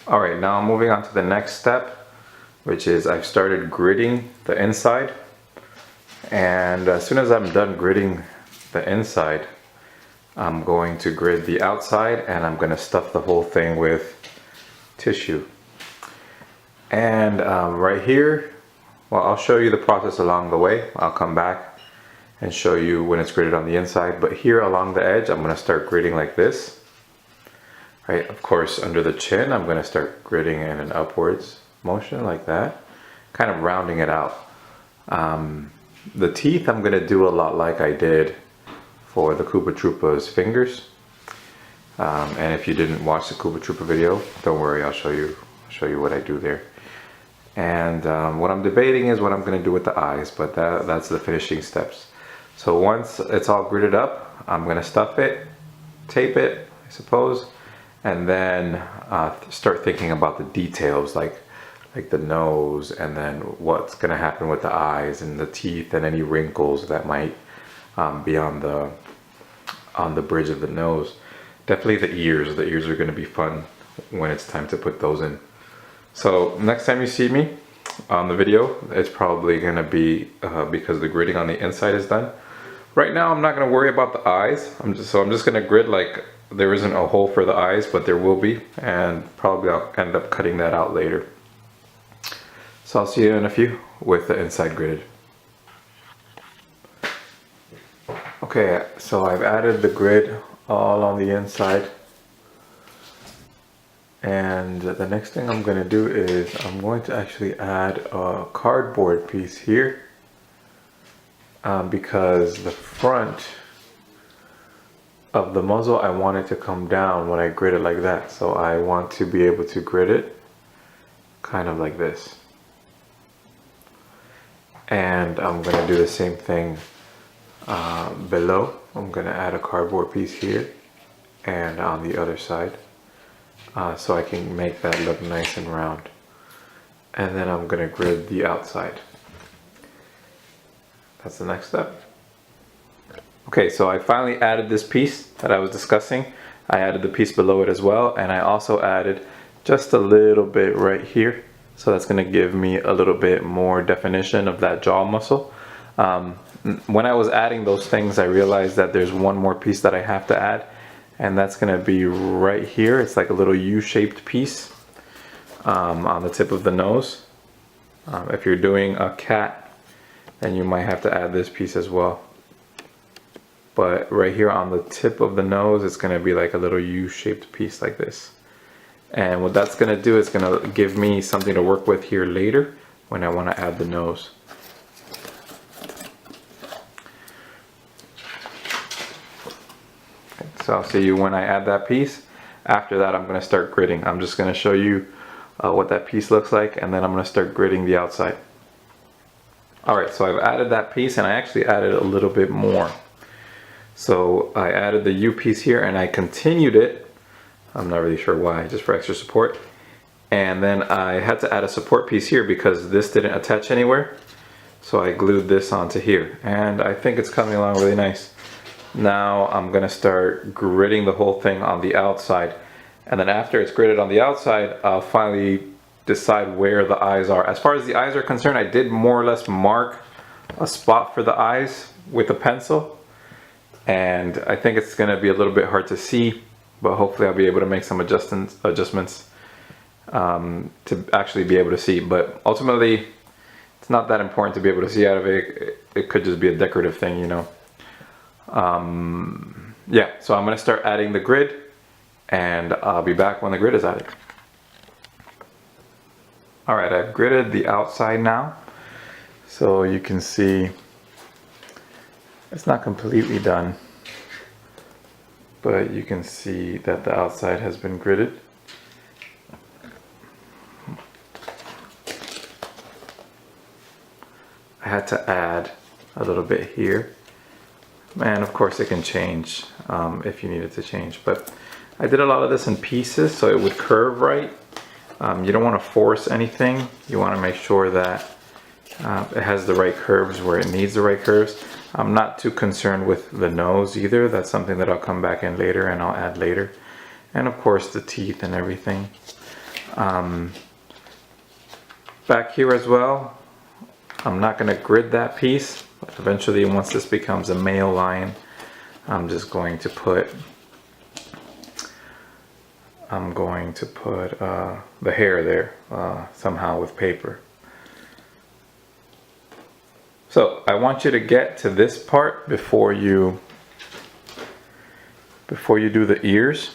Alright, now I'm moving on to the next step, which is I've started gridding the inside. And as soon as I'm done gridding the inside, I'm going to grid the outside, and I'm going to stuff the whole thing with tissue. And right here, well, I'll show you the process along the way. I'll come back and show you when it's gridded on the inside. But here along the edge, I'm going to start gridding like this. Right, of course, under the chin, I'm going to start gridding in an upwards motion like that, kind of rounding it out. The teeth, I'm going to do a lot like I did for the Koopa Troopa's fingers. And if you didn't watch the Koopa Troopa video, don't worry, I'll show you what I do there. And what I'm debating is what I'm going to do with the eyes, but that's the finishing steps. So once it's all gridded up, I'm going to stuff it, tape it, I suppose, and then start thinking about the details, like the nose, and then what's going to happen with the eyes and the teeth and any wrinkles that might be on the bridge of the nose. Definitely the ears. The ears are going to be fun when it's time to put those in. So next time you see me on the video, it's probably going to be because the gridding on the inside is done. Right now I'm not going to worry about the eyes. I'm just going to grid like there isn't a hole for the eyes, but there will be, and probably I'll end up cutting that out later. So I'll see you in a few with the inside gridded. Okay, so I've added the grid all on the inside, and the next thing I'm going to do is I'm going to actually add a cardboard piece here, because the front of the muzzle, I want it to come down when I grid it like that. So I want to be able to grid it kind of like this. And I'm going to do the same thing below. I'm going to add a cardboard piece here and on the other side, so I can make that look nice and round. And then I'm going to grid the outside. That's the next step. Okay, so I finally added this piece that I was discussing. I added the piece below it as well, and I also added just a little bit right here. So that's going to give me a little bit more definition of that jaw muscle. When I was adding those things, I realized that there's one more piece that I have to add, and that's going to be right here. It's like a little U-shaped piece on the tip of the nose. If you're doing a cat, then you might have to add this piece as well. But right here on the tip of the nose, it's going to be like a little U-shaped piece like this. And what that's going to do is going to give me something to work with here later when I want to add the nose. Okay, so I'll see you when I add that piece. After that, I'm going to start gridding. I'm just going to show you what that piece looks like, and then I'm going to start gridding the outside. Alright, so I've added that piece, and I actually added a little bit more. So I added the U piece here, and I continued it. I'm not really sure why, just for extra support. And then I had to add a support piece here because this didn't attach anywhere. So I glued this onto here, and I think it's coming along really nice. Now I'm going to start gridding the whole thing on the outside. And then after it's gridded on the outside, I'll finally decide where the eyes are. As far as the eyes are concerned, I did more or less mark a spot for the eyes with a pencil. And I think it's going to be a little bit hard to see, but hopefully I'll be able to make some adjustments to actually be able to see. But ultimately, it's not that important to be able to see out of it. It could just be a decorative thing, you know. Yeah, so I'm going to start adding the grid, and I'll be back when the grid is added. Alright, I've gridded the outside now, so you can see it's not completely done, but you can see that the outside has been gridded. I had to add a little bit here, and of course it can change if you need it to change, but I did a lot of this in pieces so it would curve right. You don't want to force anything. You want to make sure that it has the right curves where it needs the right curves. I'm not too concerned with the nose either. That's something that I'll come back in later and I'll add later. And of course the teeth and everything. Back here as well, I'm not going to grid that piece, but eventually once this becomes a male lion, I'm just going to put the hair there somehow with paper. So I want you to get to this part before you do the ears.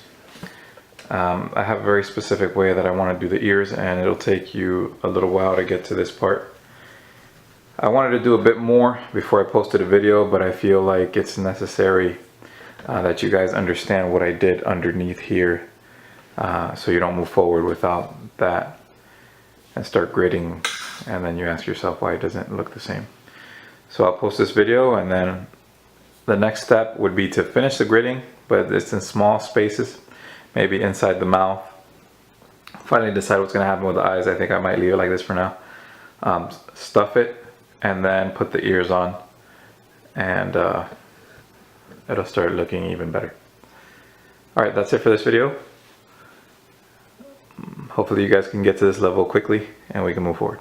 I have a very specific way that I want to do the ears, and it'll take you a little while to get to this part. I wanted to do a bit more before I posted a video, but I feel like it's necessary that you guys understand what I did underneath here, so you don't move forward without that and start gridding, and then you ask yourself why it doesn't look the same. So I'll post this video, and then the next step would be to finish the gridding, but it's in small spaces, maybe inside the mouth. Finally decide what's going to happen with the eyes. I think I might leave it like this for now. Stuff it and then put the ears on, and it'll start looking even better. Alright, that's it for this video. Hopefully you guys can get to this level quickly and we can move forward.